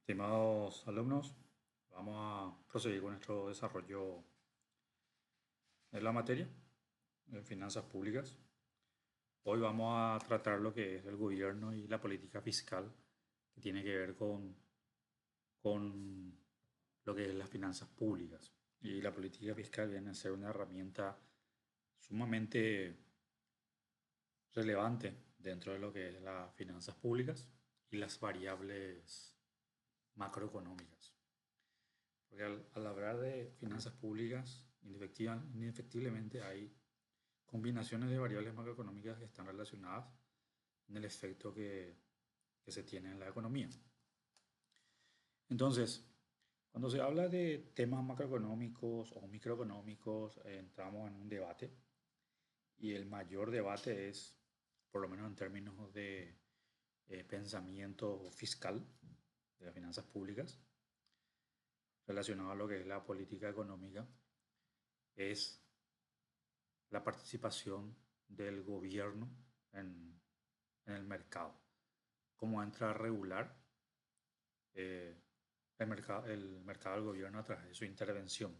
Estimados alumnos, vamos a proseguir con nuestro desarrollo de la materia de finanzas públicas. Hoy vamos a tratar lo que es el gobierno y la política fiscal, que tiene que ver con lo que es las finanzas públicas. Y la política fiscal viene a ser una herramienta sumamente relevante dentro de lo que es las finanzas públicas y las variables macroeconómicas. Porque al hablar de finanzas públicas, indefectiblemente hay combinaciones de variables macroeconómicas que están relacionadas en el efecto que se tiene en la economía. Entonces, cuando se habla de temas macroeconómicos o microeconómicos, entramos en un debate y el mayor debate es, por lo menos en términos de pensamiento fiscal de las finanzas públicas, relacionado a lo que es la política económica, es la participación del gobierno en el mercado. Cómo entra a regular eh, el mercado del gobierno a través de su intervención,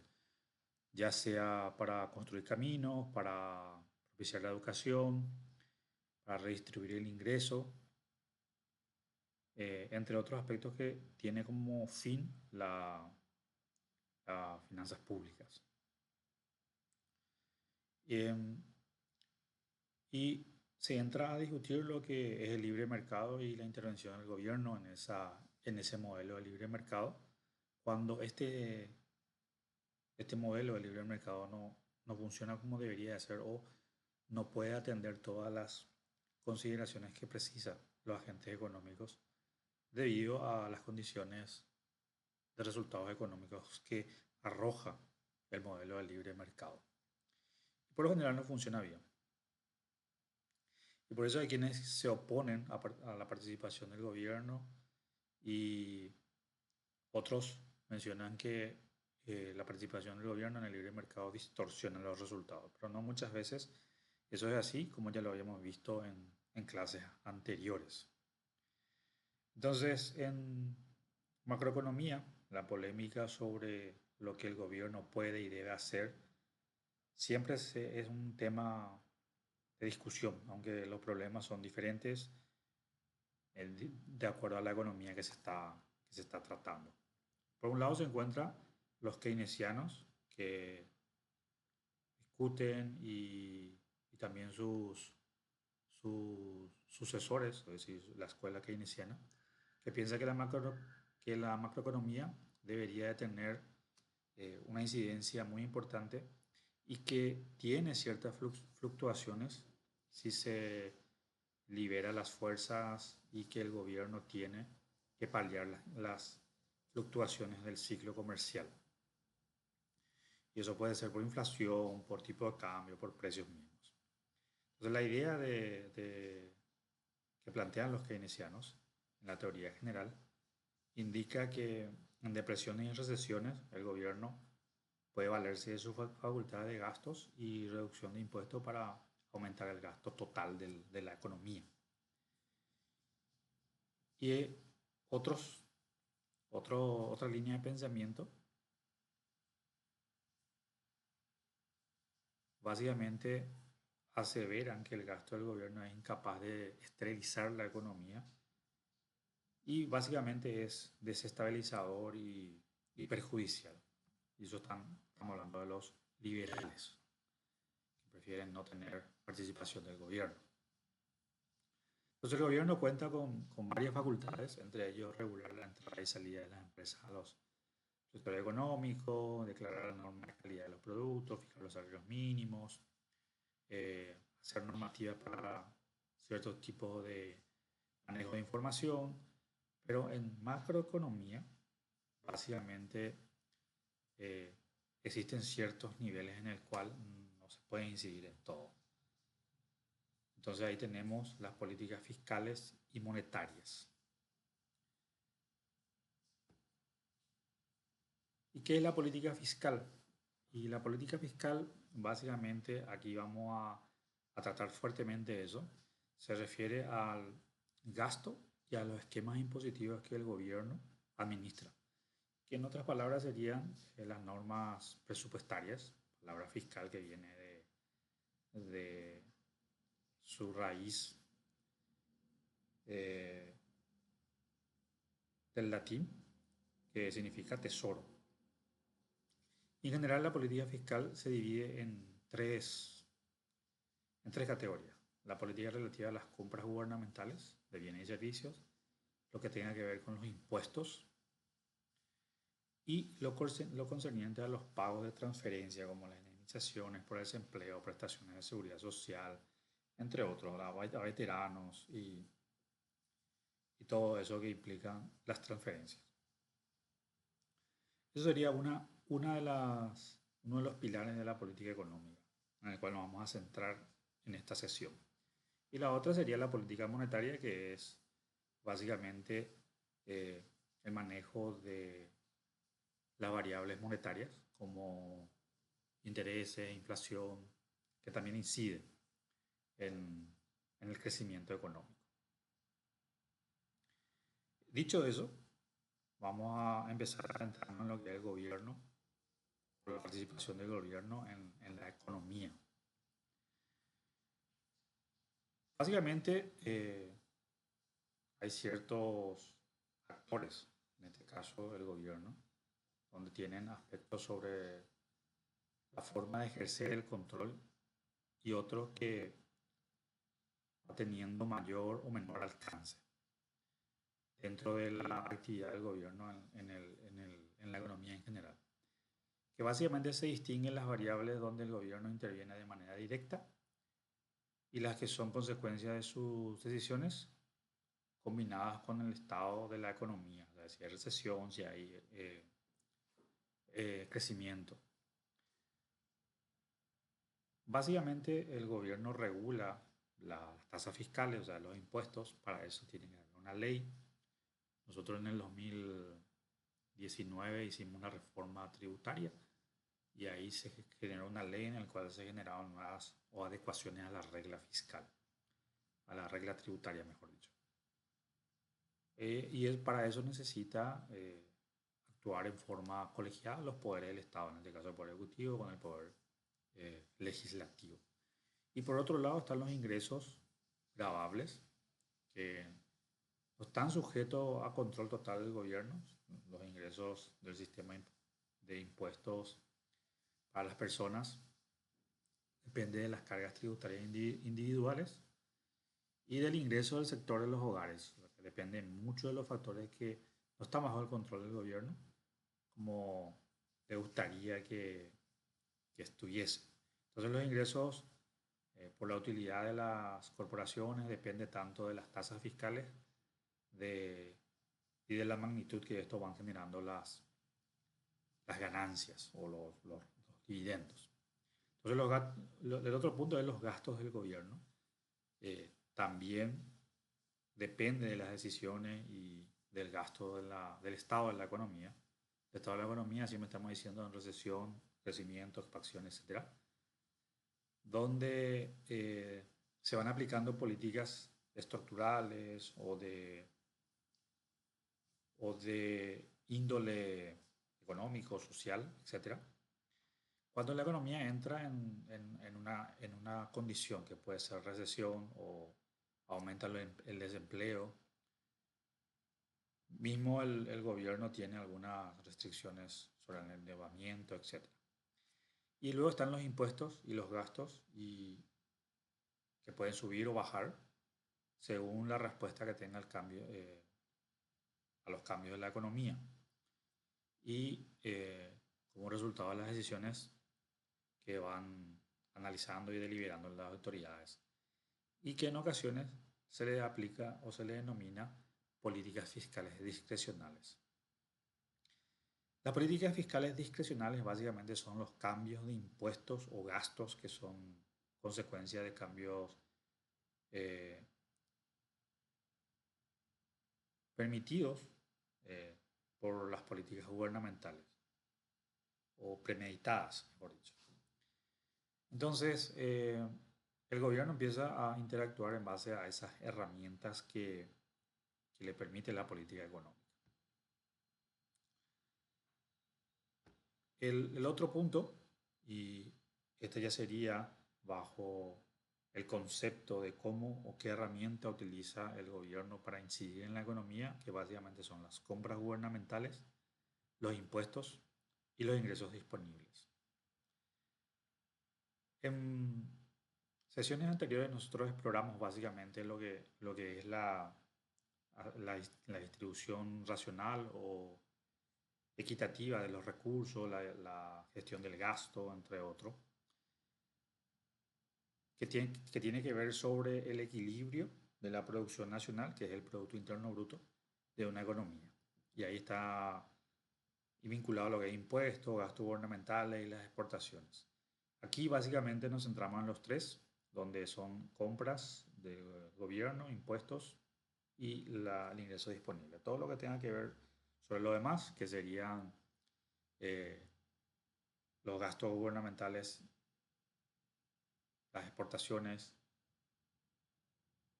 ya sea para construir caminos, para propiciar la educación, para redistribuir el ingreso, entre otros aspectos que tiene como fin las finanzas públicas. Y se entra a discutir lo que es el libre mercado y la intervención del gobierno en ese modelo de libre mercado, cuando este modelo de libre mercado no funciona como debería de ser o no puede atender todas las consideraciones que precisan los agentes económicos debido a las condiciones de resultados económicos que arroja el modelo de libre mercado. Y por lo general no funciona bien. Y por eso hay quienes se oponen a la participación del gobierno y otros mencionan que la participación del gobierno en el libre mercado distorsiona los resultados, pero no muchas veces eso es así, como ya lo habíamos visto en clases anteriores. Entonces, en macroeconomía, la polémica sobre lo que el gobierno puede y debe hacer siempre es un tema de discusión, aunque los problemas son diferentes de acuerdo a la economía que se está tratando. Por un lado se encuentran los keynesianos que discuten y también sus sucesores, es decir, la escuela keynesiana, que piensa que la macroeconomía debería de tener una incidencia muy importante y que tiene ciertas fluctuaciones si se libera las fuerzas y que el gobierno tiene que paliar las fluctuaciones del ciclo comercial. Y eso puede ser por inflación, por tipo de cambio, por precios mismos. Entonces la idea que plantean los keynesianos en la teoría general indica que en depresiones y en recesiones el gobierno puede valerse de su facultad de gastos y reducción de impuestos para aumentar el gasto total de la economía. Y otra línea de pensamiento básicamente aseveran que el gasto del gobierno es incapaz de esterilizar la economía y básicamente es desestabilizador y perjudicial. Y eso estamos hablando de los liberales, que prefieren no tener participación del gobierno. Entonces el gobierno cuenta con varias facultades, entre ellos regular la entrada y salida de las empresas a los sectores económicos, declarar la norma de calidad de los productos, fijar los salarios mínimos, hacer normativas para ciertos tipos de manejo de información, pero en macroeconomía básicamente eh, existen ciertos niveles en el cual no se puede incidir en todo. Entonces ahí tenemos las políticas fiscales y monetarias. ¿Y qué es la política fiscal? Y la política fiscal, básicamente, aquí vamos a tratar fuertemente eso. Se refiere al gasto y a los esquemas impositivos que el gobierno administra, que en otras palabras serían las normas presupuestarias, palabra fiscal que viene de su raíz eh, del latín, que significa tesoro. En general, la política fiscal se divide en tres categorías. La política relativa a las compras gubernamentales de bienes y servicios, lo que tenga que ver con los impuestos y lo concerniente a los pagos de transferencia, como las indemnizaciones por desempleo, prestaciones de seguridad social, entre otros, a veteranos y todo eso que implican las transferencias. Eso sería uno de los pilares de la política económica, en el cual nos vamos a centrar en esta sesión. Y la otra sería la política monetaria, que es básicamente el manejo de las variables monetarias, como intereses, inflación, que también incide en el crecimiento económico. Dicho eso, vamos a empezar a entrar en lo que es el gobierno, la participación del gobierno en la economía. Básicamente, hay ciertos actores, en este caso el gobierno, donde tienen aspectos sobre la forma de ejercer el control y otros que va teniendo mayor o menor alcance dentro de la actividad del gobierno en la economía en general. Que básicamente se distinguen las variables donde el gobierno interviene de manera directa y las que son consecuencia de sus decisiones combinadas con el estado de la economía, o sea, si hay recesión, si hay crecimiento. Básicamente el gobierno regula las tasas fiscales, o sea, los impuestos, para eso tiene que haber una ley. Nosotros en el 2019 hicimos una reforma tributaria y ahí se generó una ley en la cual se generaron nuevas o adecuaciones a la regla fiscal, a la regla tributaria, mejor dicho. Para eso necesita actuar en forma colegiada los poderes del Estado, en este caso el Poder Ejecutivo con el Poder Legislativo. Y por otro lado están los ingresos gravables, que no están sujetos a control total del gobierno, los ingresos del sistema de impuestos para las personas depende de las cargas tributarias individuales y del ingreso del sector de los hogares, que depende mucho de los factores que no están bajo el control del gobierno, como le gustaría que estuviese. Entonces los ingresos por la utilidad de las corporaciones depende tanto de las tasas fiscales y de la magnitud que esto van generando las ganancias o los dividendos. Entonces, el otro punto es los gastos del gobierno. También depende de las decisiones y del gasto del estado de la economía. El estado de la economía, siempre estamos diciendo en recesión, crecimiento, expansión, etc. Donde se van aplicando políticas estructurales o de índole económico, social, etc. Cuando la economía entra en una condición que puede ser recesión o aumenta el desempleo, mismo el gobierno tiene algunas restricciones sobre el endeudamiento, etc. Y luego están los impuestos y los gastos que pueden subir o bajar según la respuesta que tenga el cambio, a los cambios de la economía. Y como resultado de las decisiones que van analizando y deliberando las autoridades y que en ocasiones se le aplica o se le denomina políticas fiscales discrecionales. Las políticas fiscales discrecionales básicamente son los cambios de impuestos o gastos que son consecuencia de cambios permitidos por las políticas gubernamentales o premeditadas, mejor dicho. Entonces, el gobierno empieza a interactuar en base a esas herramientas que le permite la política económica. El otro punto, y este ya sería bajo el concepto de cómo o qué herramienta utiliza el gobierno para incidir en la economía, que básicamente son las compras gubernamentales, los impuestos y los ingresos disponibles. En sesiones anteriores nosotros exploramos básicamente lo que es la distribución racional o equitativa de los recursos, la gestión del gasto, entre otros, que tiene que ver sobre el equilibrio de la producción nacional, que es el Producto Interno Bruto, de una economía. Y ahí está vinculado a lo que es impuestos, gastos gubernamentales y las exportaciones. Aquí básicamente nos centramos en los tres, donde son compras del gobierno, impuestos y el ingreso disponible. Todo lo que tenga que ver sobre lo demás, que serían eh, los gastos gubernamentales, las exportaciones,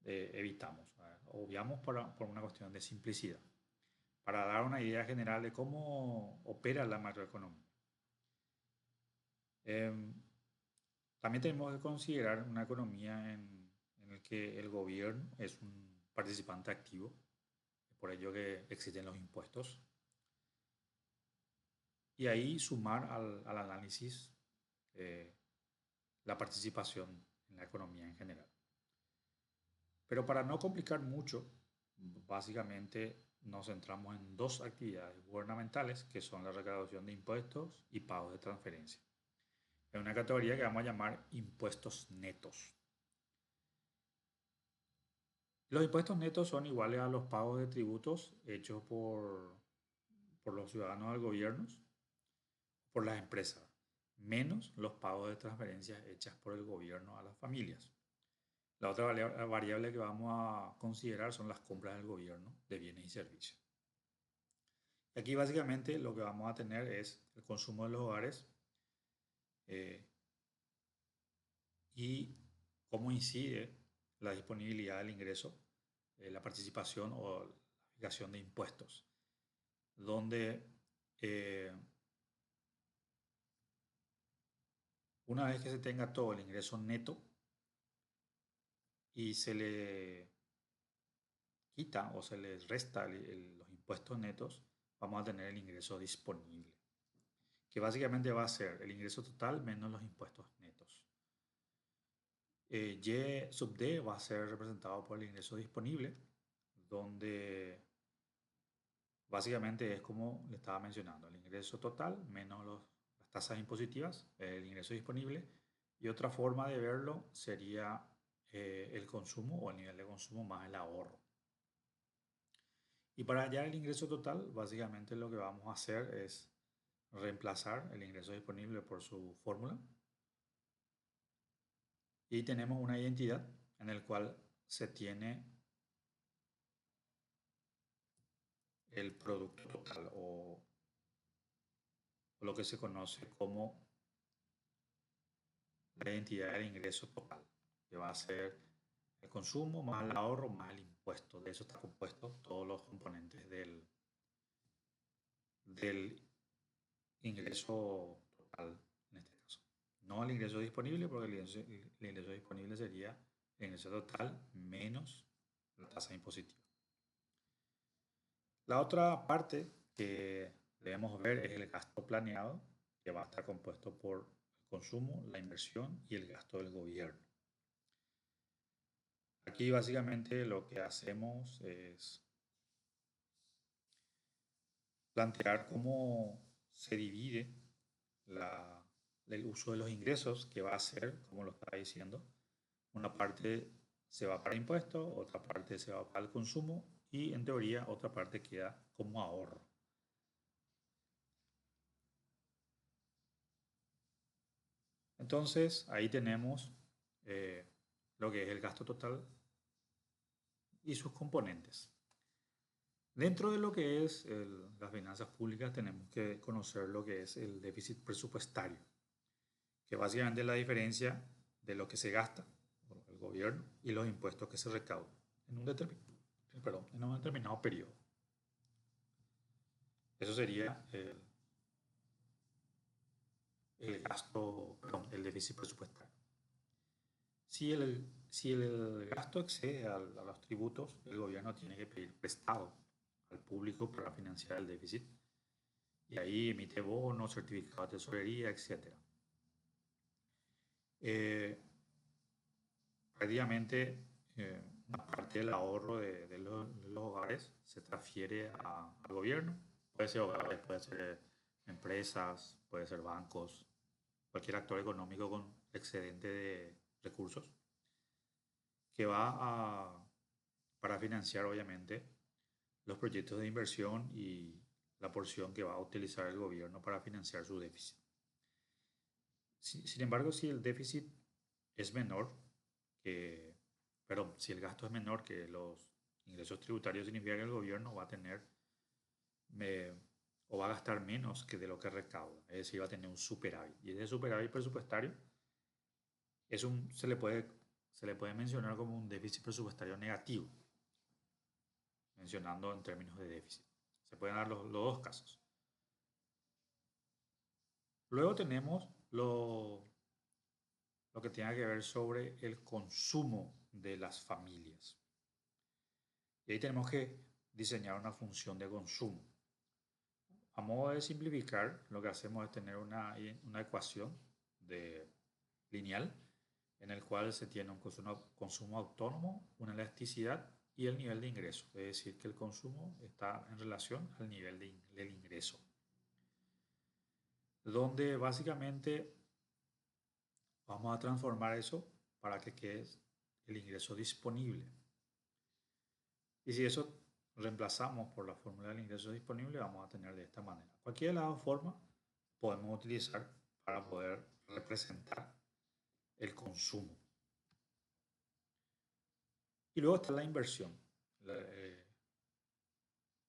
evitamos, obviamos por una cuestión de simplicidad, para dar una idea general de cómo opera la macroeconomía. Eh, También tenemos que considerar una economía en la que el gobierno es un participante activo, por ello que existen los impuestos, y ahí sumar al análisis eh, la participación en la economía en general. Pero para no complicar mucho, básicamente nos centramos en dos actividades gubernamentales, que son la recaudación de impuestos y pagos de transferencia. En una categoría que vamos a llamar impuestos netos. Los impuestos netos son iguales a los pagos de tributos hechos por los ciudadanos al gobierno, por las empresas, menos los pagos de transferencias hechas por el gobierno a las familias. La otra variable que vamos a considerar son las compras del gobierno de bienes y servicios. Y aquí básicamente lo que vamos a tener es el consumo de los hogares eh, y cómo incide la disponibilidad del ingreso, la participación o la fijación de impuestos, donde eh, una vez que se tenga todo el ingreso neto y se le quita o se le resta los impuestos netos, vamos a tener el ingreso disponible, que básicamente va a ser el ingreso total menos los impuestos netos. Y sub D va a ser representado por el ingreso disponible, donde básicamente es como le estaba mencionando, el ingreso total menos las tasas impositivas, el ingreso disponible. Y otra forma de verlo sería el consumo o el nivel de consumo más el ahorro. Y para hallar el ingreso total, básicamente lo que vamos a hacer es reemplazar el ingreso disponible por su fórmula. Y tenemos una identidad en la cual se tiene el producto total o lo que se conoce como la identidad del ingreso total, que va a ser el consumo más el ahorro más el impuesto. De eso está compuesto todos los componentes del ingreso total en este caso. No el ingreso disponible, porque el ingreso disponible sería el ingreso total menos la tasa impositiva. La otra parte que debemos ver es el gasto planeado, que va a estar compuesto por el consumo, la inversión y el gasto del gobierno. Aquí básicamente lo que hacemos es plantear cómo se divide el uso de los ingresos, que va a ser, como lo estaba diciendo, una parte se va para impuestos, otra parte se va para el consumo y en teoría otra parte queda como ahorro. Entonces ahí tenemos lo que es el gasto total y sus componentes. Dentro de lo que es las finanzas públicas tenemos que conocer lo que es el déficit presupuestario, que básicamente es la diferencia de lo que se gasta por el gobierno y los impuestos que se recaudan en un determinado periodo. Eso sería el gasto, perdón, el déficit presupuestario. Si el gasto excede a los tributos, el gobierno tiene que pedir prestado al público para financiar el déficit. Y ahí emite bonos, certificados de tesorería, etc. Prácticamente una parte del ahorro de los hogares se transfiere al gobierno. Puede ser hogares, puede ser empresas, puede ser bancos, cualquier actor económico con excedente de recursos que va para financiar obviamente los proyectos de inversión y la porción que va a utilizar el gobierno para financiar su déficit. Sin embargo, si el déficit es menor que, perdón, si el gasto es menor que los ingresos tributarios, significa que el gobierno va a tener o va a gastar menos que de lo que recauda, es decir, va a tener un superávit. Y ese superávit presupuestario se le puede mencionar como un déficit presupuestario negativo, mencionando en términos de déficit. Se pueden dar los dos casos. Luego tenemos lo que tiene que ver sobre el consumo de las familias. Y ahí tenemos que diseñar una función de consumo. A modo de simplificar, lo que hacemos es tener una ecuación lineal en el cual se tiene un consumo autónomo, una elasticidad y el nivel de ingreso. Es decir, que el consumo está en relación al nivel del ingreso. Donde básicamente vamos a transformar eso para que quede el ingreso disponible. Y si eso reemplazamos por la fórmula del ingreso disponible, vamos a tener de esta manera. Cualquiera de las dos formas podemos utilizar para poder representar el consumo. Y luego está la inversión.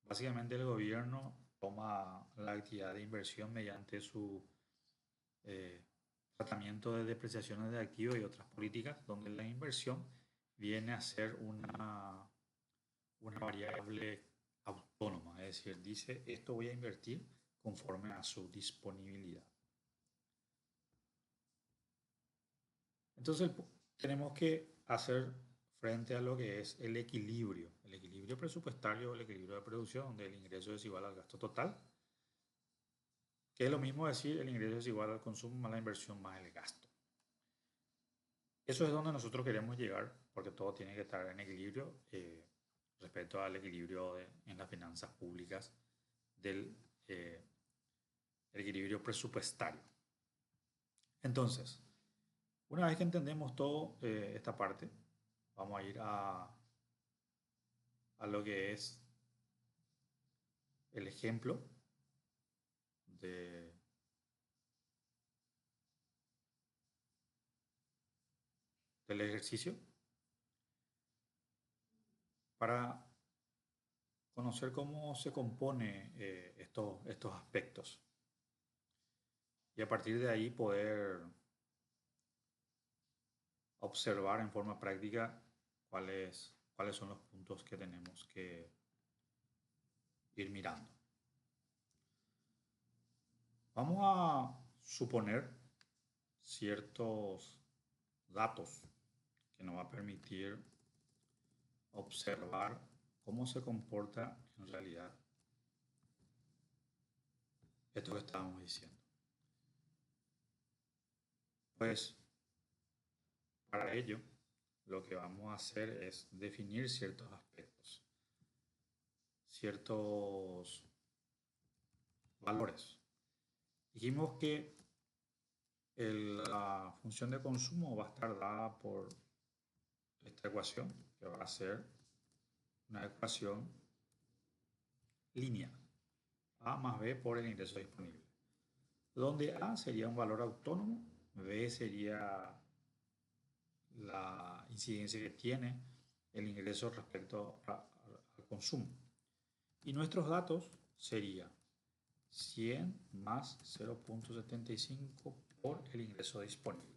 Básicamente el gobierno toma la actividad de inversión mediante su tratamiento de depreciaciones de activos y otras políticas, donde la inversión viene a ser una variable autónoma, es decir, dice esto voy a invertir conforme a su disponibilidad. Entonces tenemos que hacer frente a lo que es el equilibrio presupuestario, el equilibrio de producción, donde el ingreso es igual al gasto total, que es lo mismo decir el ingreso es igual al consumo más la inversión más el gasto. Eso es donde nosotros queremos llegar, porque todo tiene que estar en equilibrio respecto al equilibrio en las finanzas públicas del equilibrio presupuestario. Entonces, una vez que entendemos toda esta parte, vamos a ir a lo que es el ejemplo del ejercicio para conocer cómo se compone estos aspectos y a partir de ahí poder observar en forma práctica cuáles son los puntos que tenemos que ir mirando. Vamos a suponer ciertos datos que nos va a permitir observar cómo se comporta en realidad esto que estábamos diciendo. Pues para ello lo que vamos a hacer es definir ciertos aspectos, ciertos valores. Dijimos que la función de consumo va a estar dada por esta ecuación, que va a ser una ecuación lineal. A más B por el ingreso disponible. Donde A sería un valor autónomo, B sería la incidencia que tiene el ingreso respecto al consumo. Y nuestros datos serían 100 más 0.75 por el ingreso disponible.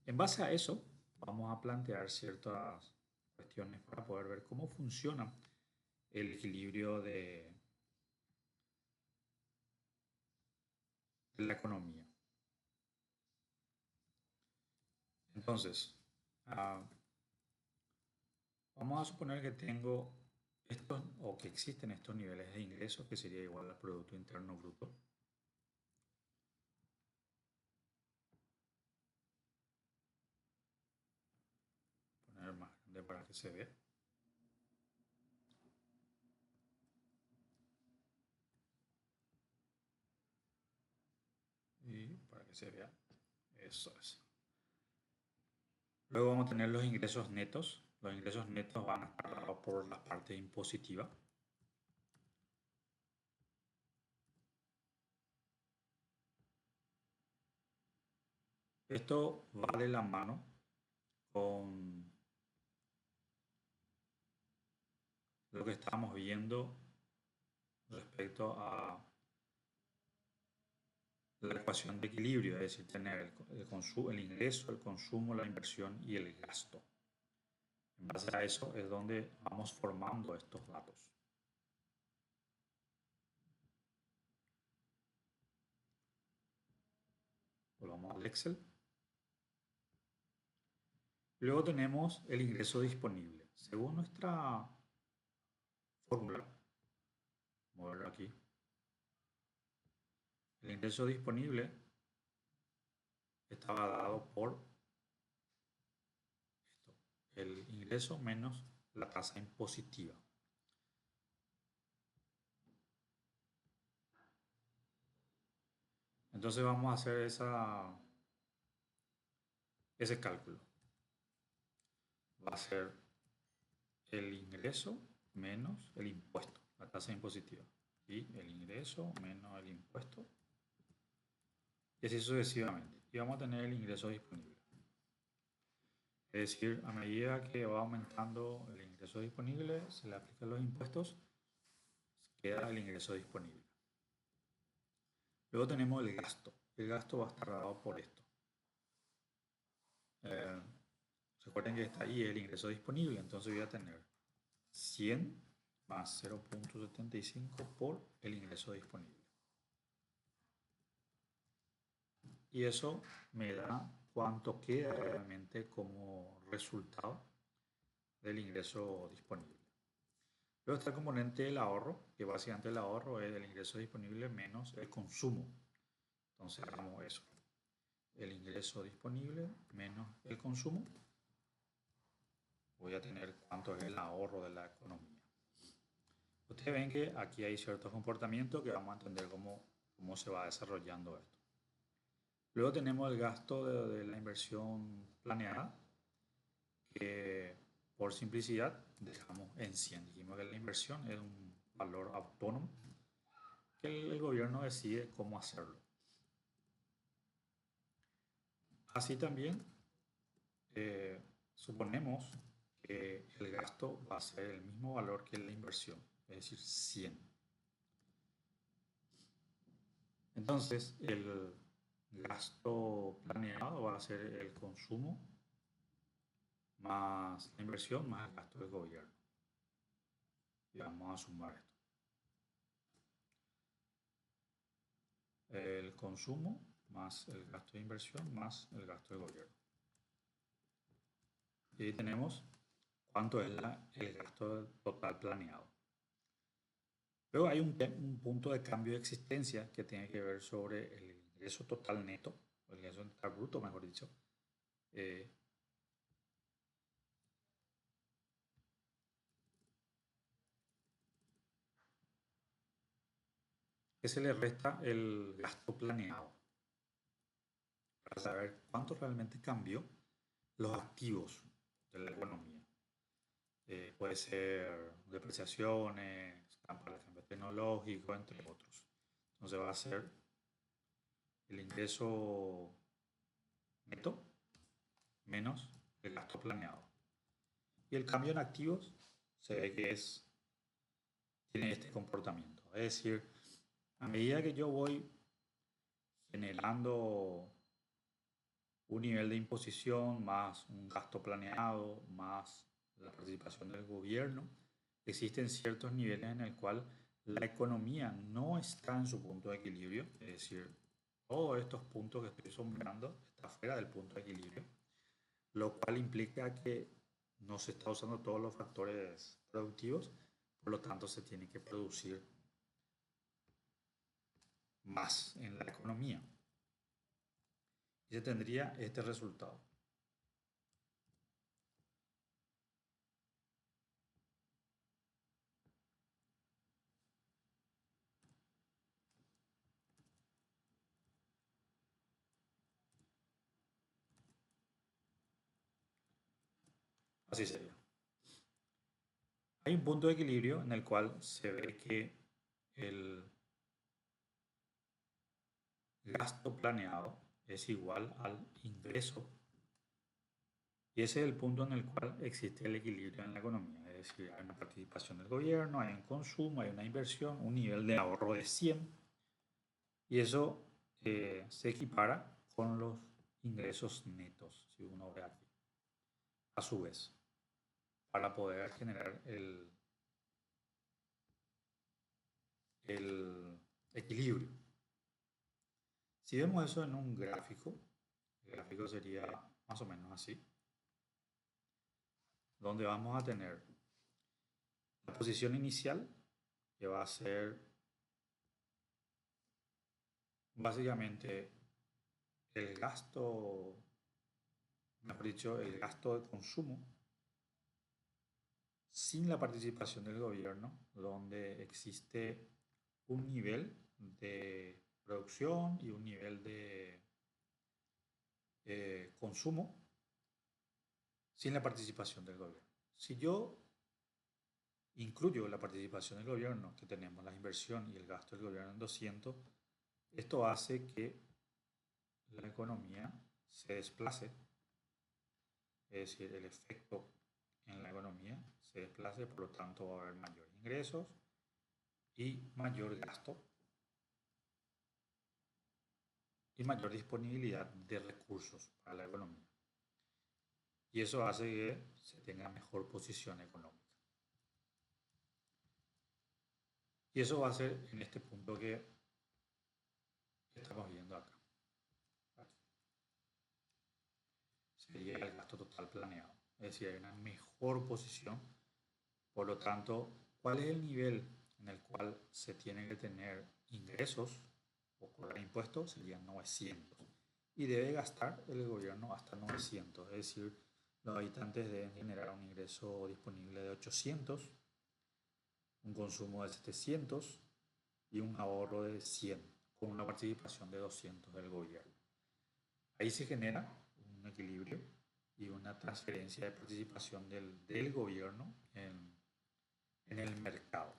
En base a eso, vamos a plantear ciertas cuestiones para poder ver cómo funciona el equilibrio de la economía. Entonces, ah, vamos a suponer que tengo estos o que existen estos niveles de ingresos que sería igual al Producto Interno Bruto. Poner más grande para que se vea. Y para que se vea, eso es. Luego vamos a tener los ingresos netos. Los ingresos netos van a estar dados por la parte impositiva. Esto va de la mano con lo que estamos viendo respecto a la ecuación de equilibrio, es decir, tener el ingreso, el consumo, la inversión y el gasto. En base a eso es donde vamos formando estos datos. Volvamos al Excel. Luego tenemos el ingreso disponible. Según nuestra fórmula, vamos a verlo aquí, el ingreso disponible estaba dado por esto, el ingreso menos la tasa impositiva. Entonces vamos a hacer ese cálculo. Va a ser el ingreso menos el impuesto, la tasa impositiva. Y el ingreso menos el impuesto. Y así sucesivamente. Y vamos a tener el ingreso disponible. Es decir, a medida que va aumentando el ingreso disponible, se le aplican los impuestos, queda el ingreso disponible. Luego tenemos el gasto. El gasto va a estar dado por esto. Recuerden que está ahí el ingreso disponible, entonces voy a tener 100 más 0.75 por el ingreso disponible. Y eso me da cuánto queda realmente como resultado del ingreso disponible. Luego está el componente del ahorro, que básicamente el ahorro es el ingreso disponible menos el consumo. Entonces hagamos eso. El ingreso disponible menos el consumo. Voy a tener cuánto es el ahorro de la economía. Ustedes ven que aquí hay ciertos comportamientos que vamos a entender cómo se va desarrollando esto. Luego tenemos el gasto de la inversión planeada, que por simplicidad dejamos en 100. Dijimos que la inversión es un valor autónomo que el gobierno decide cómo hacerlo. Así también suponemos que el gasto va a ser el mismo valor que la inversión, es decir, 100. Entonces, el gasto planeado va a ser el consumo más la inversión más el gasto del gobierno. Y vamos a sumar esto. El consumo más el gasto de inversión más el gasto del gobierno. Y ahí tenemos cuánto es el gasto total planeado. Luego hay un punto de cambio de existencia que tiene que ver sobre el ingreso total neto, o el ingreso total bruto, mejor dicho, que se le resta el gasto planeado, para saber cuánto realmente cambió los activos de la economía. Puede ser depreciaciones, cambio tecnológico, entre otros. Entonces va a ser el ingreso neto menos el gasto planeado. Y el cambio en activos se ve que tiene este comportamiento. Es decir, a medida que yo voy generando un nivel de imposición más un gasto planeado más la participación del gobierno, existen ciertos niveles en el cual la economía no está en su punto de equilibrio, es decir, todos estos puntos que estoy sombreando están fuera del punto de equilibrio. lo cual implica que no se está usando todos los factores productivos, por lo tanto se tiene que producir más en la economía. Y se tendría este resultado. Así sería. Hay un punto de equilibrio en el cual se ve que el gasto planeado es igual al ingreso. Y ese es el punto en el cual existe el equilibrio en la economía. Es decir, hay una participación del gobierno, hay un consumo, hay una inversión, un nivel de ahorro de 100. Y eso se equipara con los ingresos netos, si uno ve aquí. A su vez, para poder generar el equilibrio. Si vemos eso en un gráfico, el gráfico sería más o menos así, donde vamos a tener la posición inicial, que va a ser básicamente el gasto, mejor dicho, el gasto de consumo sin la participación del gobierno, donde existe un nivel de producción y un nivel de consumo sin la participación del gobierno. Si yo incluyo la participación del gobierno, que tenemos la inversión y el gasto del gobierno en 200, esto hace que la economía se desplace, es decir, el efecto en la economía se desplace, por lo tanto va a haber mayores ingresos y mayor gasto y mayor disponibilidad de recursos para la economía. Y eso hace que se tenga mejor posición económica. Y eso va a ser en este punto que estamos viendo acá. Sería el gasto total planeado. Es decir, hay una mejor posición. Por lo tanto, ¿cuál es el nivel en el cual se tienen que tener ingresos o cobrar impuestos? Serían 900. Y debe gastar el gobierno hasta 900. Es decir, los habitantes deben generar un ingreso disponible de 800, un consumo de 700 y un ahorro de 100, con una participación de 200 del gobierno. Ahí se genera un equilibrio y una transferencia de participación del gobierno en el mercado.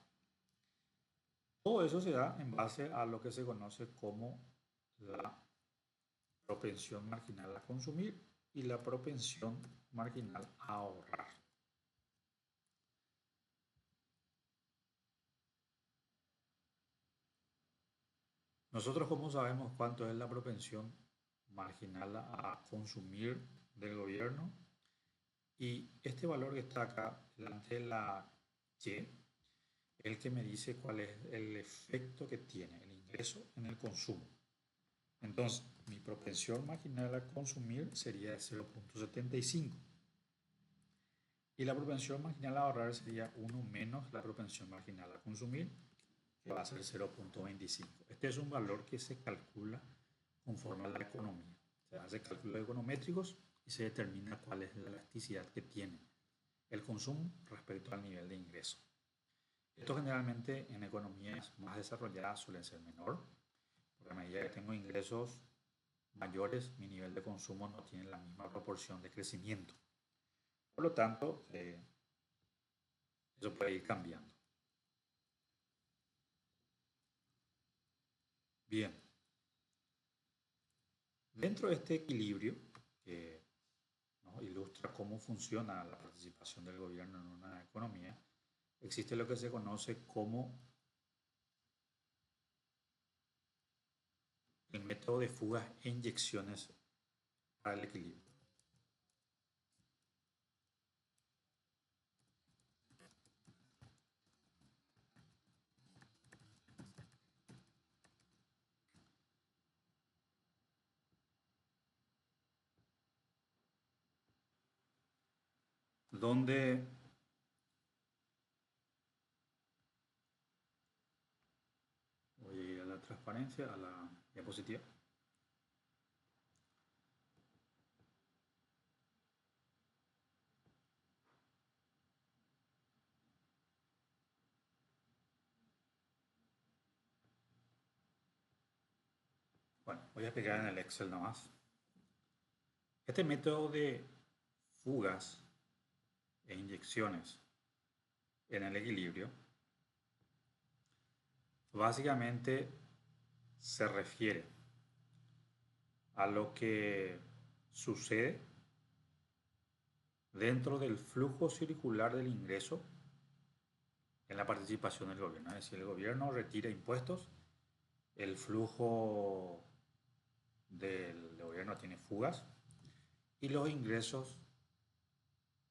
Todo eso se da en base a lo que se conoce como la propensión marginal a consumir y la propensión marginal a ahorrar. Nosotros, ¿cómo sabemos cuánto es la propensión marginal a consumir del gobierno? Y este valor que está acá, delante de la Y, es el que me dice cuál es el efecto que tiene el ingreso en el consumo. Entonces, mi propensión marginal a consumir sería de 0,75. Y la propensión marginal a ahorrar sería 1 menos la propensión marginal a consumir, que va a ser 0,25. Este es un valor que se calcula conforme a la economía. Se hace cálculos econométricos y se determina cuál es la elasticidad que tiene el consumo respecto al nivel de ingreso. Esto generalmente en economías más desarrolladas suele ser menor, porque a medida que tengo ingresos mayores, mi nivel de consumo no tiene la misma proporción de crecimiento. Por lo tanto, eso puede ir cambiando. Bien. Dentro de este equilibrio, que ilustra cómo funciona la participación del gobierno en una economía, existe lo que se conoce como el método de fugas e inyecciones para el equilibrio. donde voy a ir a la transparencia, a la diapositiva. Bueno, voy a explicar en el Excel nomás. Este método de fugas e inyecciones en el equilibrio básicamente se refiere a lo que sucede dentro del flujo circular del ingreso en la participación del gobierno. Es decir, el gobierno retira impuestos, el flujo del gobierno tiene fugas y los ingresos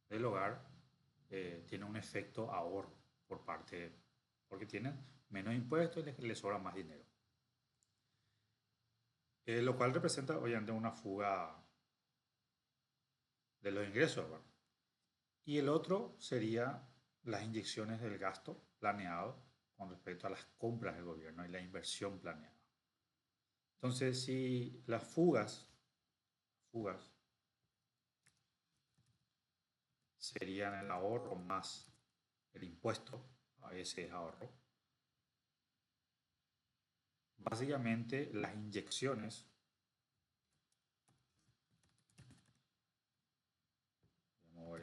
del hogar tienen un efecto ahorro por parte, porque tienen menos impuestos y les sobra más dinero. Lo cual representa obviamente una fuga de los ingresos, ¿verdad? Y el otro sería las inyecciones del gasto planeado con respecto a las compras del gobierno y la inversión planeada. Entonces, si las fugas serían el ahorro más el impuesto a ese ahorro, básicamente las inyecciones, voy a mover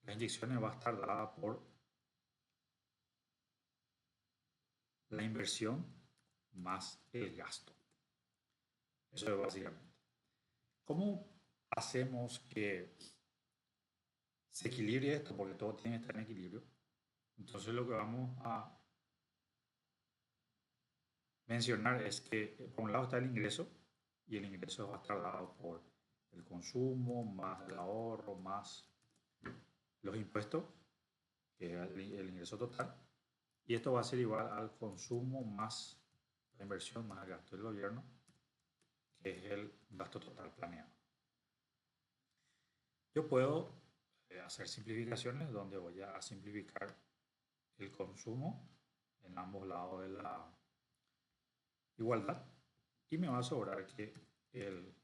las inyecciones va a estar dada por la inversión más el gasto. Eso es básicamente. ¿Cómo hacemos que se equilibre esto? Porque todo tiene que estar en equilibrio. Entonces lo que vamos a mencionar es que por un lado está el ingreso y el ingreso va a estar dado por el consumo, más el ahorro, más los impuestos, que es el ingreso total. Y esto va a ser igual al consumo más la inversión más el gasto del gobierno, que es el gasto total planeado. Yo puedo hacer simplificaciones donde voy a simplificar el consumo en ambos lados de la igualdad y me va a sobrar que el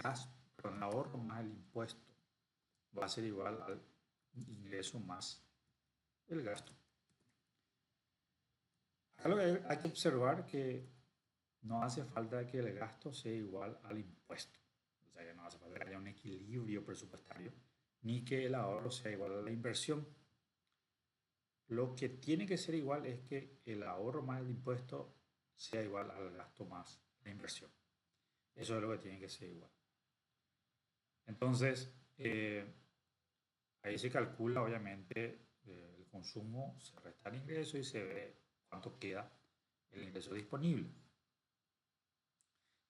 gasto, perdón, el ahorro más el impuesto va a ser igual al ingreso más el gasto. Acá lo que hay que observar que no hace falta que el gasto sea igual al impuesto. O sea, que no hace falta que haya un equilibrio presupuestario, ni que el ahorro sea igual a la inversión. Lo que tiene que ser igual es que el ahorro más el impuesto sea igual al gasto más la inversión. Eso es lo que tiene que ser igual. Entonces, ahí se calcula obviamente el consumo, se resta el ingreso y se ve cuánto queda el ingreso disponible.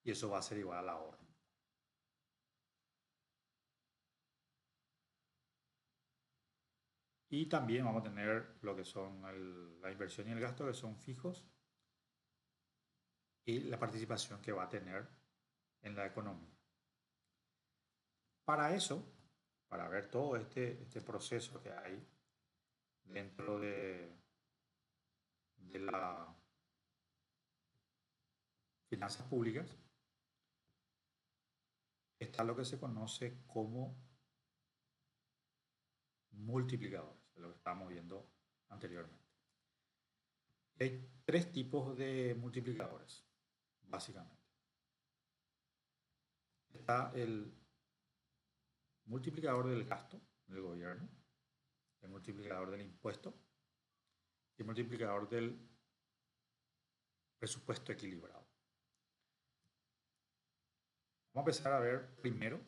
Y eso va a ser igual al ahorro. Y también vamos a tener lo que son la inversión y el gasto, que son fijos, y la participación que va a tener en la economía. Para eso, para ver todo este proceso que hay dentro de las finanzas públicas, está lo que se conoce como multiplicadores, lo que estábamos viendo anteriormente. Hay tres tipos de multiplicadores, básicamente. Está el multiplicador del gasto del gobierno, el multiplicador del impuesto y el multiplicador del presupuesto equilibrado. Vamos a empezar a ver primero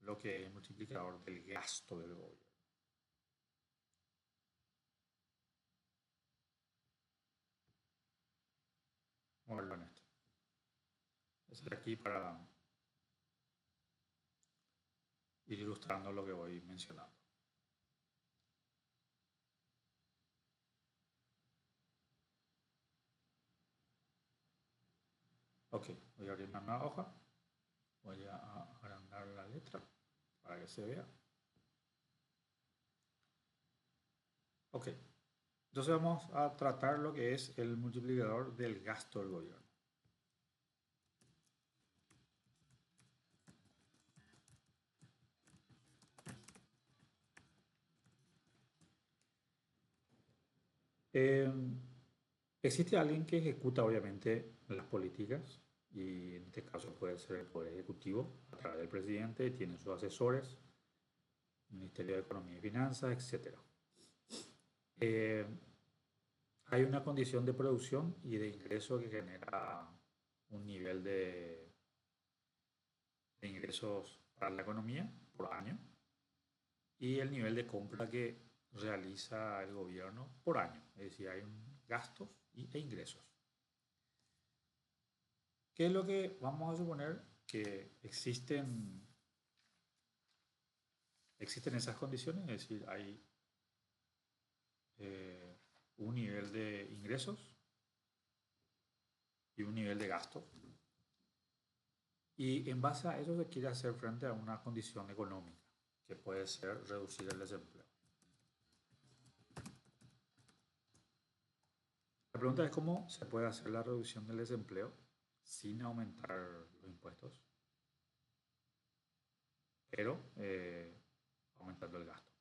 lo que es el multiplicador del gasto del gobierno. Vamos a verlo en esto. Es de aquí para ir ilustrando lo que voy mencionando. Ok, voy a abrir una nueva hoja. Voy a agrandar la letra. para que se vea. Ok, entonces vamos a tratar lo que es el multiplicador del gasto del gobierno. Eh, Existe alguien que ejecuta obviamente las políticas y en este caso puede ser el Poder Ejecutivo a través del presidente, tiene sus asesores, Ministerio de Economía y Finanzas, etcétera. Eh, Hay una condición de producción y de ingreso que genera un nivel de ingresos para la economía por año y el nivel de compra que realiza el gobierno por año. Es decir, hay gastos e ingresos. ¿Qué es lo que vamos a suponer que existen esas condiciones? Es decir, hay eh, un nivel de ingresos y un nivel de gasto. Y en base a eso se quiere hacer frente a una condición económica, que puede ser reducir el desempleo. La pregunta es cómo se puede hacer la reducción del desempleo sin aumentar los impuestos, pero aumentando el gasto.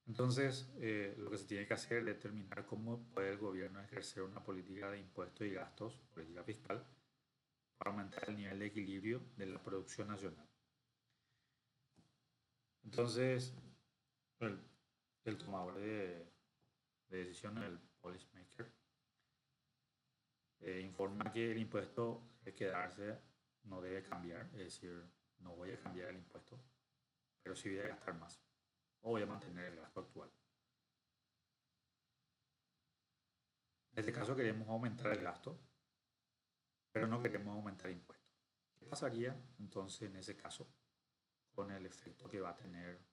Entonces, lo que se tiene que hacer es determinar cómo puede el gobierno ejercer una política de impuestos y gastos, política fiscal, para aumentar el nivel de equilibrio de la producción nacional. Entonces, el, el tomador de decisiones, el policymaker, informa que el impuesto de quedarse no debe cambiar, es decir, no voy a cambiar el impuesto, pero sí voy a gastar más o voy a mantener el gasto actual. En este caso queremos aumentar el gasto, pero no queremos aumentar impuestos. ¿Qué pasaría entonces en ese caso con el efecto que va a tener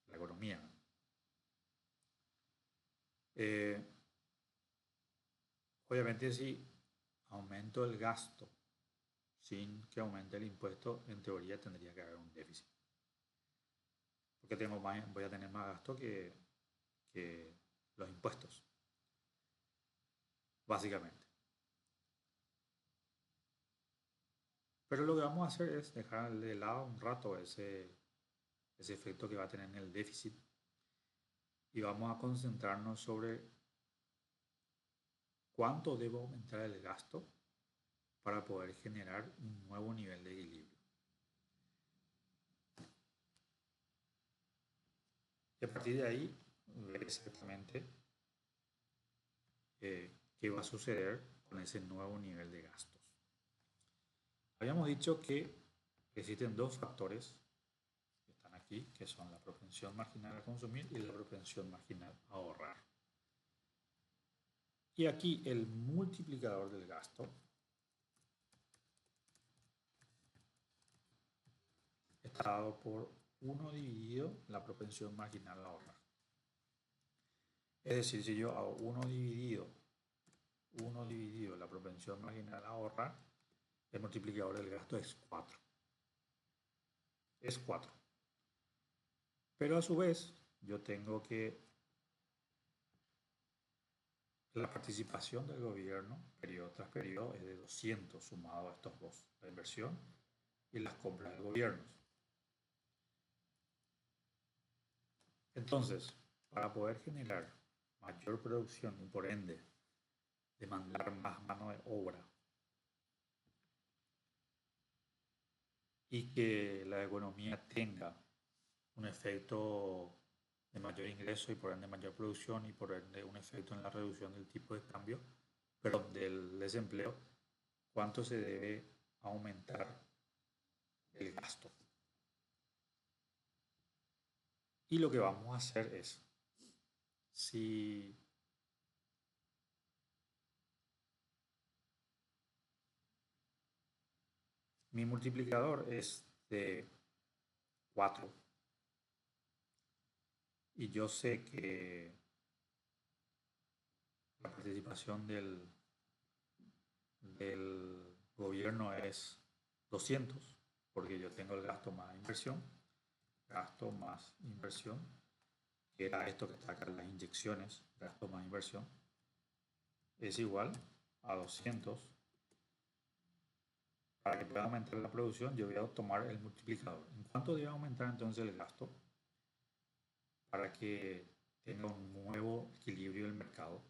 la economía? Eh, Obviamente si aumento el gasto sin que aumente el impuesto, en teoría tendría que haber un déficit. Porque voy a tener más gasto que los impuestos, básicamente. Pero lo que vamos a hacer es dejar de lado un rato ese efecto que va a tener en el déficit y vamos a concentrarnos sobre cuánto debo aumentar el gasto para poder generar un nuevo nivel de equilibrio. Y a partir de ahí, ver exactamente qué va a suceder con ese nuevo nivel de gastos. Habíamos dicho que existen dos factores que están aquí, que son la propensión marginal a consumir y la propensión marginal a ahorrar. Y aquí el multiplicador del gasto está dado por 1 dividido la propensión marginal a ahorrar. Es decir, si yo hago 1 dividido la propensión marginal a ahorrar, el multiplicador del gasto es 4. Es 4. Pero a su vez, yo tengo que la participación del gobierno, periodo tras periodo, es de 200 sumado a estos dos, la inversión y las compras del gobierno. Entonces, para poder generar mayor producción y por ende demandar más mano de obra y que la economía tenga un efecto de mayor ingreso y por ende mayor producción y por ende un efecto en la reducción del tipo de cambio, perdón, del desempleo, cuánto se debe aumentar el gasto. Y lo que vamos a hacer es, si mi multiplicador es de 4 y yo sé que la participación del gobierno es 200, porque yo tengo el gasto más inversión, que era esto que está acá, las inyecciones, gasto más inversión, es igual a 200. Para que pueda aumentar la producción, yo voy a tomar el multiplicador. ¿En cuánto debe aumentar entonces el gasto para que tenga un nuevo equilibrio del mercado?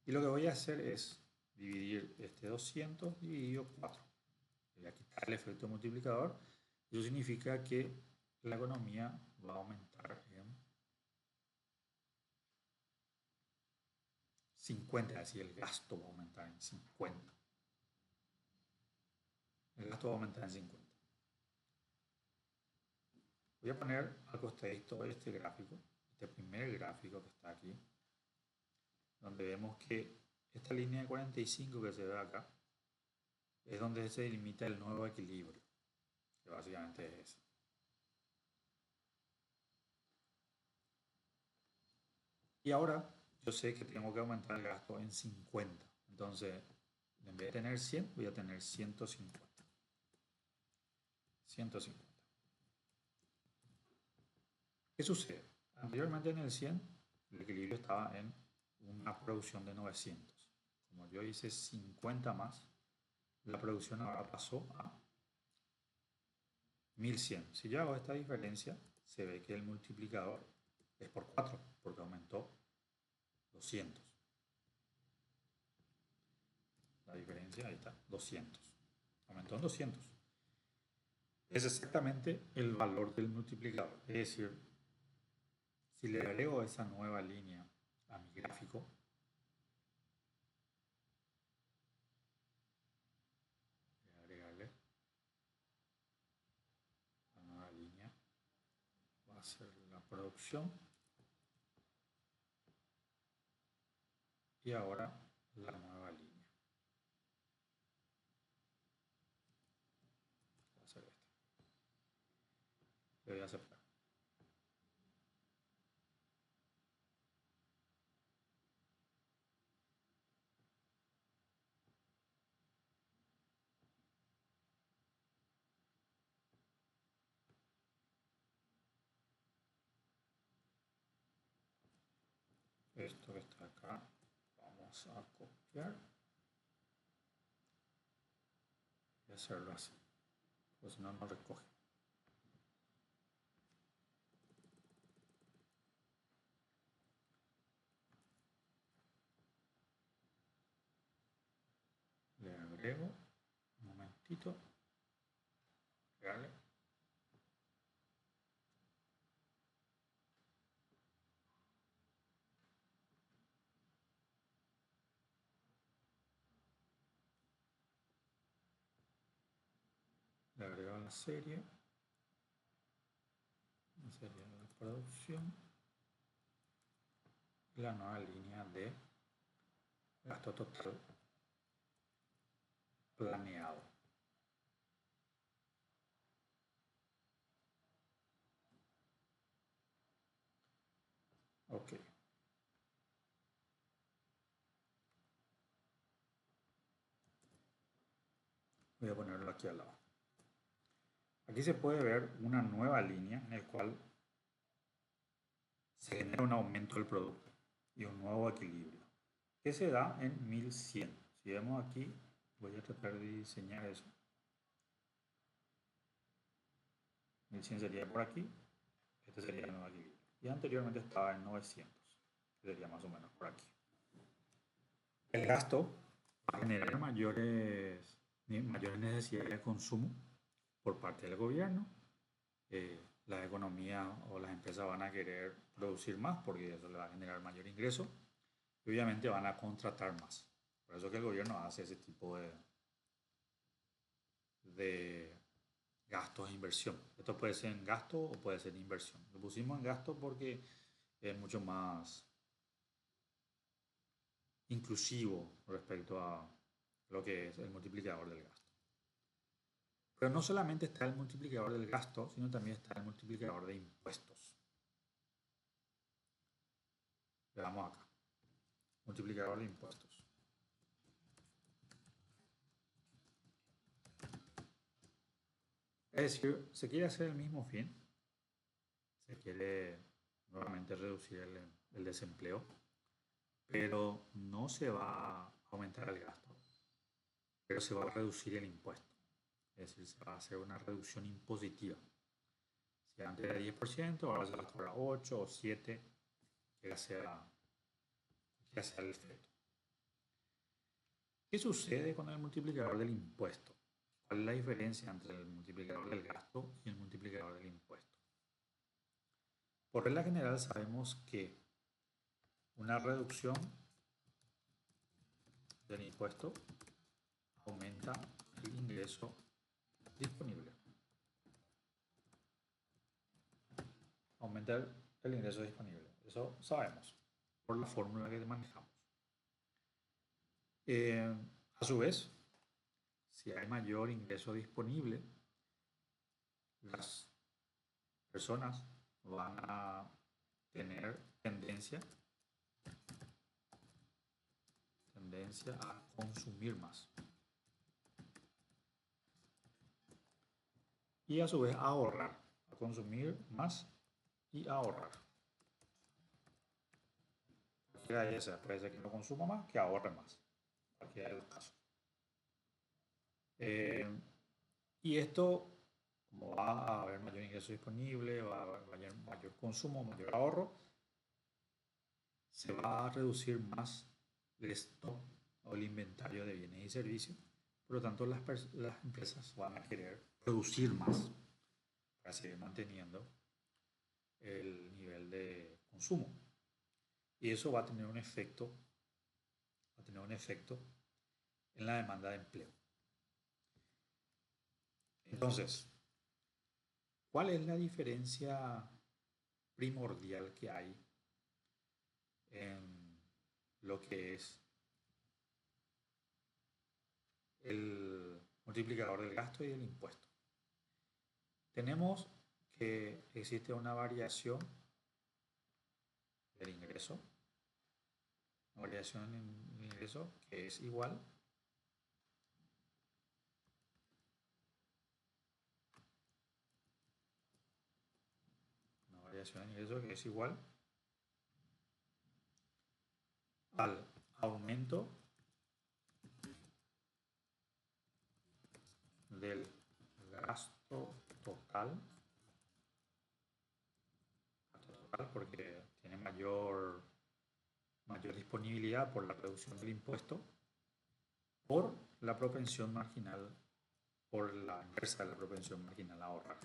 Y lo que voy a hacer es dividir este 200 dividido 4. Voy a quitar el efecto multiplicador. Eso significa que la economía va a aumentar en 50, es decir, el gasto va a aumentar en 50. El gasto va a aumentar en 50. Voy a poner al costadito este gráfico, este primer gráfico que está aquí, donde vemos que esta línea de 45 que se ve acá es donde se delimita el nuevo equilibrio, que básicamente es eso. Y ahora yo sé que tengo que aumentar el gasto en 50. Entonces, en vez de tener 100, voy a tener 150. 150. ¿Qué sucede? Anteriormente en el 100, el equilibrio estaba en una producción de 900. Como yo hice 50 más, la producción ahora pasó a 1100. Si yo hago esta diferencia, se ve que el multiplicador es por 4, porque aumentó 200. La diferencia, ahí está, 200. Aumentó en 200. Es exactamente el valor del multiplicador. Es decir, si le agrego esa nueva línea a mi gráfico, voy a agregarle la nueva línea, va a ser la producción y ahora la nueva línea. Va a ser esta. Le voy a aceptar. Esto que está acá, vamos a copiar y hacerlo así, pues no nos recoge. Le agrego un momentito, agregarle. Le agrego la serie de la producción y la nueva línea de gasto total planeado. Ok. Voy a ponerlo aquí al lado. Aquí se puede ver una nueva línea en la cual se genera un aumento del producto y un nuevo equilibrio, que se da en 1100. Si vemos aquí, voy a tratar de diseñar eso. 1100 sería por aquí, este sería el nuevo equilibrio. Y anteriormente estaba en 900, que sería más o menos por aquí. El gasto va a generar mayores necesidades de consumo por parte del gobierno. La economía o las empresas van a querer producir más porque eso le va a generar mayor ingreso y obviamente van a contratar más. Por eso que el gobierno hace ese tipo de gastos e inversión. Esto puede ser en gasto o puede ser en inversión. Lo pusimos en gasto porque es mucho más inclusivo respecto a lo que es el multiplicador del gasto. Pero no solamente está el multiplicador del gasto, sino también está el multiplicador de impuestos. Veamos acá. Multiplicador de impuestos. Es decir, se quiere hacer el mismo fin, se quiere nuevamente reducir el desempleo, pero no se va a aumentar el gasto, pero se va a reducir el impuesto. Es decir, se va a hacer una reducción impositiva. Si antes era 10%, ahora se cobra 8 o 7, que sea el efecto. ¿Qué sucede con el multiplicador del impuesto? ¿Cuál es la diferencia entre el multiplicador del gasto y el multiplicador del impuesto? Por regla general sabemos que una reducción del impuesto aumenta el ingreso disponible. Aumenta el ingreso disponible. Eso sabemos por la fórmula que manejamos. A su vez, si hay mayor ingreso disponible, las personas van a tener tendencia a consumir más. Y a su vez a ahorrar, a consumir más y a ahorrar. Puede ser que no consuma más, que ahorre más. Cualquiera de los casos. Y esto, como va a haber mayor ingreso disponible, va a haber mayor consumo, mayor ahorro, se va a reducir más el stock o el inventario de bienes y servicios. Por lo tanto, las empresas van a querer producir más para seguir manteniendo el nivel de consumo. Y eso va a tener un efecto en la demanda de empleo. Entonces, ¿cuál es la diferencia primordial que hay en lo que es el multiplicador del gasto y del impuesto? Tenemos que existe una variación del ingreso, una variación en el ingreso que es igual al aumento del gasto total, porque tiene mayor disponibilidad por la reducción del impuesto, por la propensión marginal, por la inversa de la propensión marginal a ahorrar.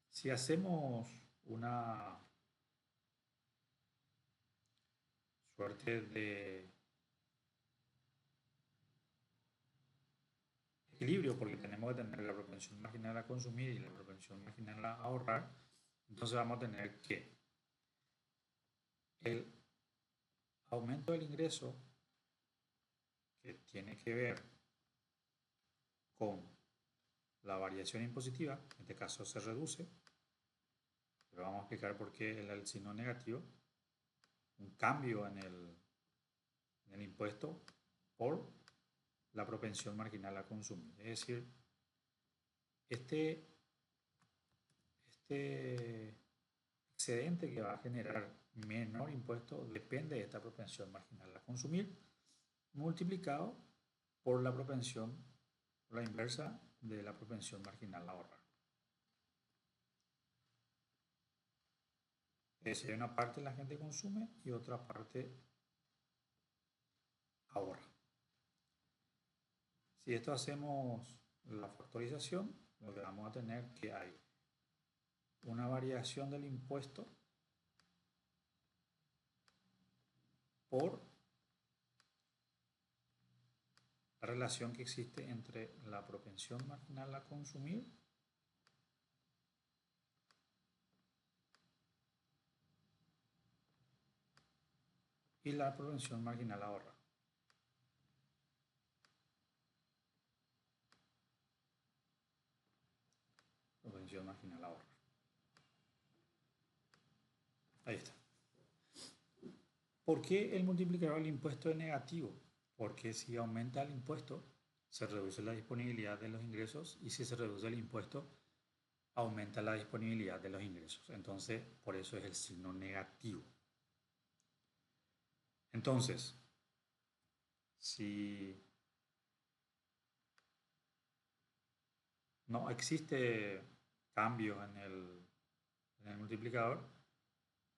Si hacemos una suerte de equilibrio, porque tenemos que tener la propensión marginal a consumir y la propensión marginal a ahorrar, entonces vamos a tener que el aumento del ingreso, que tiene que ver con la variación impositiva, en este caso se reduce, pero vamos a explicar por qué el signo negativo, un cambio en el impuesto por la propensión marginal a consumir. Es decir, este excedente que va a generar menor impuesto depende de esta propensión marginal a consumir, multiplicado por la propensión, la inversa de la propensión marginal a ahorrar. Es decir, una parte la gente consume y otra parte ahorra. Si esto hacemos la factorización, lo que vamos a tener que hay una variación del impuesto por la relación que existe entre la propensión marginal a consumir y la propensión marginal a ahorrar. Propensión marginal a ahorrar. Ahí está. ¿Por qué el multiplicador del impuesto es negativo? porque si aumenta el impuesto, se reduce la disponibilidad de los ingresos y si se reduce el impuesto, aumenta la disponibilidad de los ingresos. Entonces, por eso es el signo negativo. Entonces, si no existe cambio en el multiplicador,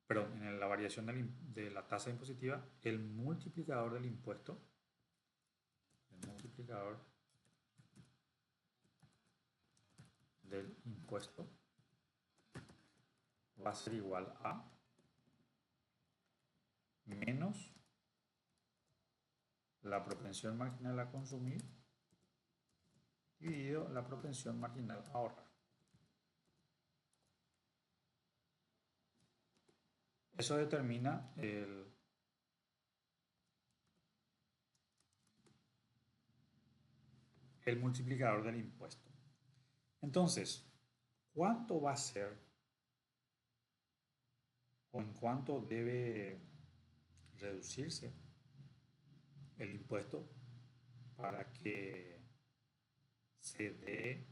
perdón, en la variación de la tasa impositiva, el multiplicador del impuesto, el multiplicador del impuesto va a ser igual a menos la propensión marginal a consumir dividido la propensión marginal a ahorrar. Eso determina el multiplicador del impuesto. Entonces, ¿cuánto va a ser o en cuánto debe reducirse el impuesto para que se dé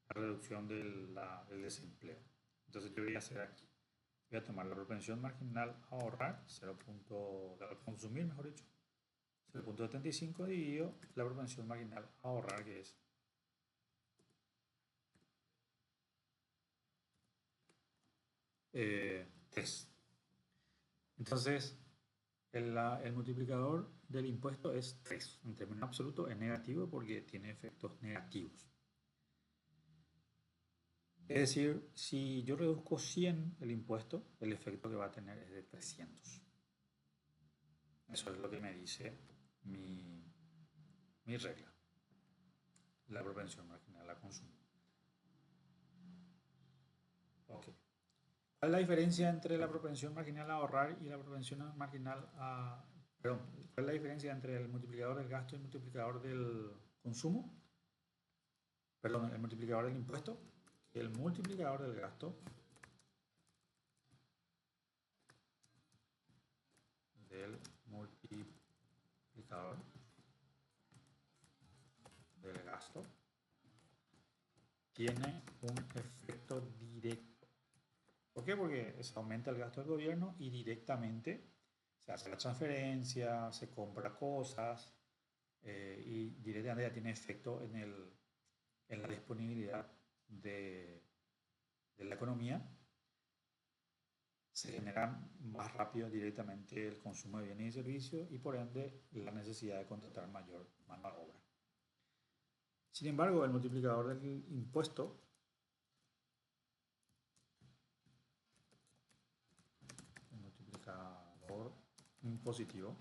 la reducción del desempleo? Entonces yo voy a hacer aquí, voy a tomar la propensión marginal a ahorrar, a consumir, mejor dicho, 0.75 dividido la propensión marginal a ahorrar, que es 3. Entonces, el multiplicador del impuesto es 3. En términos absolutos es negativo porque tiene efectos negativos. Es decir, si yo reduzco 100 el impuesto, el efecto que va a tener es de 300. Eso es lo que me dice mi regla, la propensión marginal a consumir. Okay. ¿Cuál es la diferencia entre la propensión marginal a ahorrar y la propensión marginal a... Perdón, ¿cuál es la diferencia entre el multiplicador del gasto y el multiplicador del consumo? Perdón, el multiplicador del impuesto. El multiplicador del gasto del multiplicador del gasto tiene un efecto directo. ¿Por qué? Porque se aumenta el gasto del gobierno y directamente se hace la transferencia, se compra cosas y directamente ya tiene efecto en la disponibilidad de la economía. Se genera más rápido directamente el consumo de bienes y servicios y por ende la necesidad de contratar mayor mano de obra. Sin embargo, el multiplicador del impuesto impositivo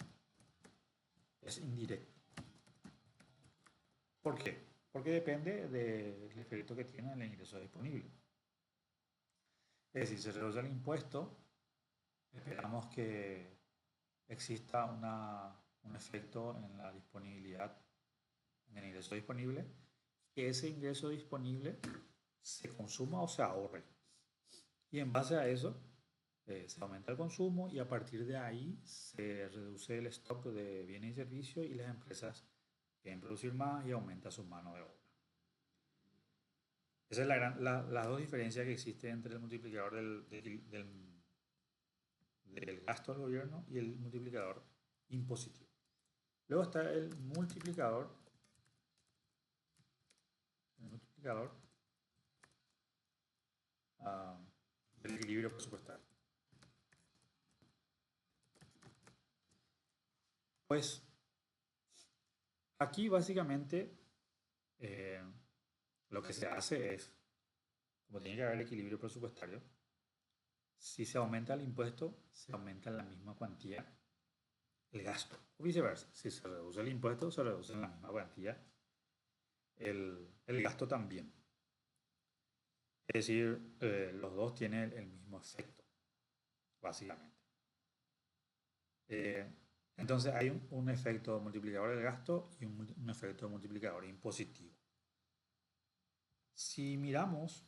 es indirecto. ¿Por qué? Porque depende del efecto que tiene el ingreso disponible. Es decir, si se reduce el impuesto, esperamos que exista un efecto en la disponibilidad, en el ingreso disponible, que ese ingreso disponible se consuma o se ahorre. Y en base a eso, se aumenta el consumo y a partir de ahí se reduce el stock de bienes y servicios y las empresas quieren producir más y aumenta su mano de obra. Esa es las dos diferencias que existen entre el multiplicador del gasto del gobierno y el multiplicador impositivo. Luego está el multiplicador del equilibrio presupuestario. Pues aquí básicamente lo que se hace es, como tiene que haber equilibrio presupuestario, si se aumenta el impuesto, se aumenta en la misma cuantía el gasto. O viceversa, si se reduce el impuesto, se reduce en la misma cuantía el gasto también. Es decir, los dos tienen el mismo efecto, básicamente. Entonces hay un efecto multiplicador del gasto y un efecto multiplicador impositivo. Si miramos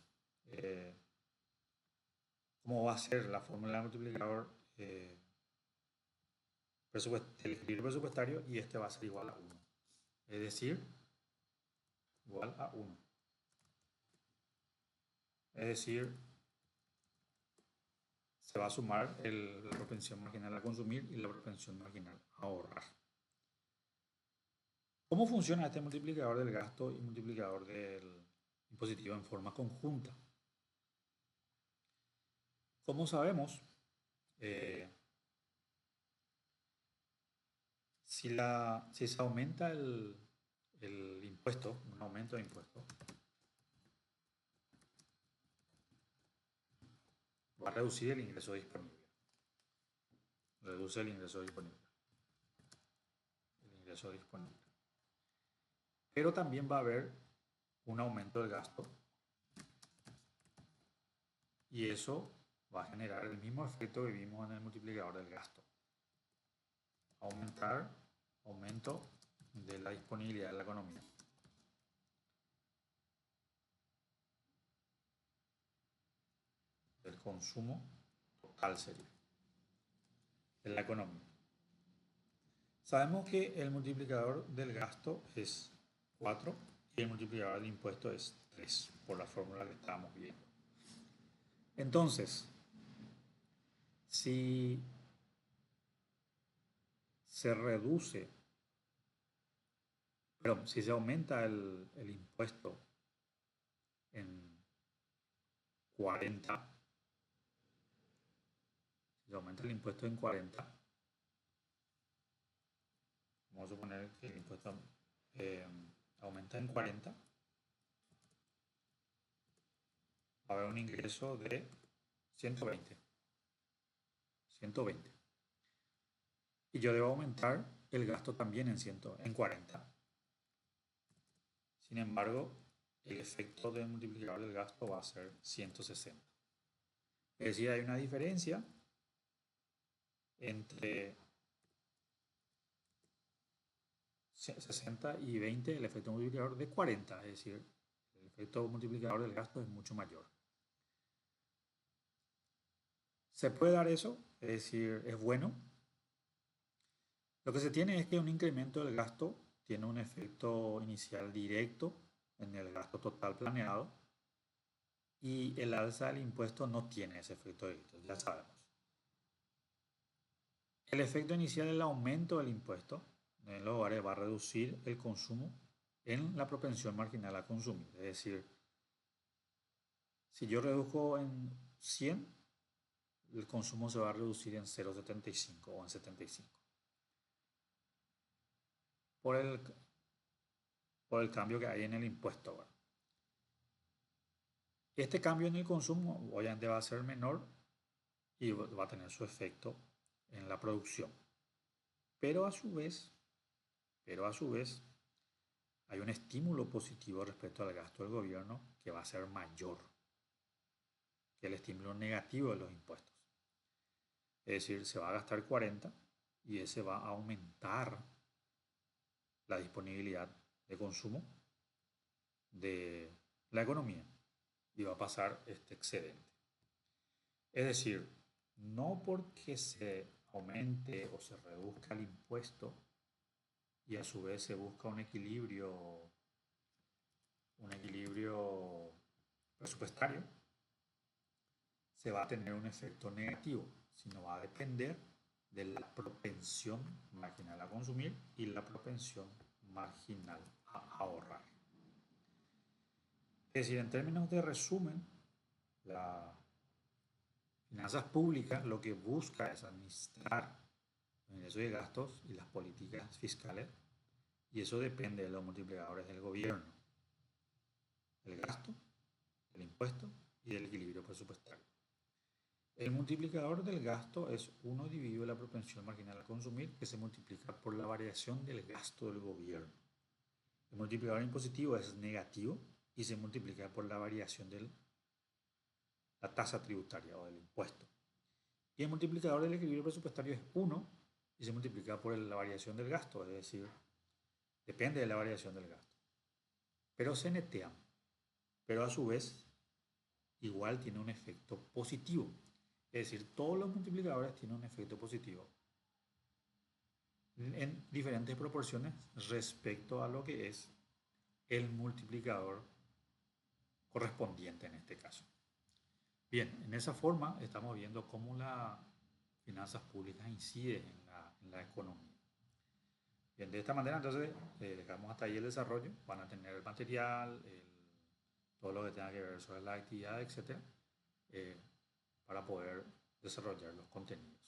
cómo va a ser la fórmula de multiplicador el equilibrio presupuestario y este va a ser igual a 1. Es decir, igual a 1. Es decir, se va a sumar la propensión marginal a consumir y la propensión marginal a ahorrar. ¿Cómo funciona este multiplicador del gasto y multiplicador del impositivo en forma conjunta? Como sabemos, si se aumenta el impuesto, un aumento de impuesto, va a reducir el ingreso disponible. Reduce el ingreso disponible. El ingreso disponible. Pero también va a haber un aumento del gasto y eso va a generar el mismo efecto que vimos en el multiplicador del gasto. Aumento de la disponibilidad de la economía. Del consumo total sería. De la economía. Sabemos que el multiplicador del gasto es 4 y el multiplicador del impuesto es 3, por la fórmula que estábamos viendo. Entonces, si se reduce, perdón, si se aumenta el impuesto en 40, si se aumenta el impuesto en 40, vamos a suponer que el impuesto aumenta en 40, va a haber un ingreso de 120. 120. Y yo debo aumentar el gasto también en 40. Sin embargo, el efecto del multiplicador del gasto va a ser 160. Es decir, hay una diferencia entre 60 y 20, el efecto multiplicador de 40, es decir, el efecto multiplicador del gasto es mucho mayor. ¿Se puede dar eso? Es decir, ¿es bueno? Lo que se tiene es que un incremento del gasto tiene un efecto inicial directo en el gasto total planeado y el alza del impuesto no tiene ese efecto directo, ya sabemos. El efecto inicial es el aumento del impuesto en los hogares va a reducir el consumo en la propensión marginal a consumir. Es decir, si yo reduzco en 100, el consumo se va a reducir en 0,75 o en 75. Por el cambio que hay en el impuesto. ¿Verdad? Este cambio en el consumo obviamente va a ser menor y va a tener su efecto en la producción. Pero a su vez, hay un estímulo positivo respecto al gasto del gobierno que va a ser mayor que el estímulo negativo de los impuestos. Es decir, se va a gastar 40 y ese va a aumentar la disponibilidad de consumo de la economía y va a pasar este excedente. Es decir, no porque se aumente o se reduzca el impuesto y a su vez se busca un equilibrio presupuestario, se va a tener un efecto negativo, sino va a depender de la propensión marginal a consumir y la propensión marginal a ahorrar. Es decir, en términos de resumen, las finanzas públicas lo que busca es administrar los ingresos y gastos y las políticas fiscales, y eso depende de los multiplicadores del gobierno, el gasto, el impuesto y del equilibrio presupuestario. El multiplicador del gasto es 1 dividido la propensión marginal a consumir, que se multiplica por la variación del gasto del gobierno. El multiplicador impositivo es negativo y se multiplica por la variación de la tasa tributaria o del impuesto. Y el multiplicador del equilibrio presupuestario es 1 y se multiplica por la variación del gasto, es decir, depende de la variación del gasto. Pero se netean, pero a su vez igual tiene un efecto positivo. Es decir, todos los multiplicadores tienen un efecto positivo. en diferentes proporciones respecto a lo que es el multiplicador correspondiente en este caso. Bien, en esa forma estamos viendo cómo las finanzas públicas inciden en la economía. Bien, de esta manera entonces dejamos hasta ahí el desarrollo. Van a tener el material, todo lo que tenga que ver sobre la actividad, etcétera, para poder desarrollar los contenidos.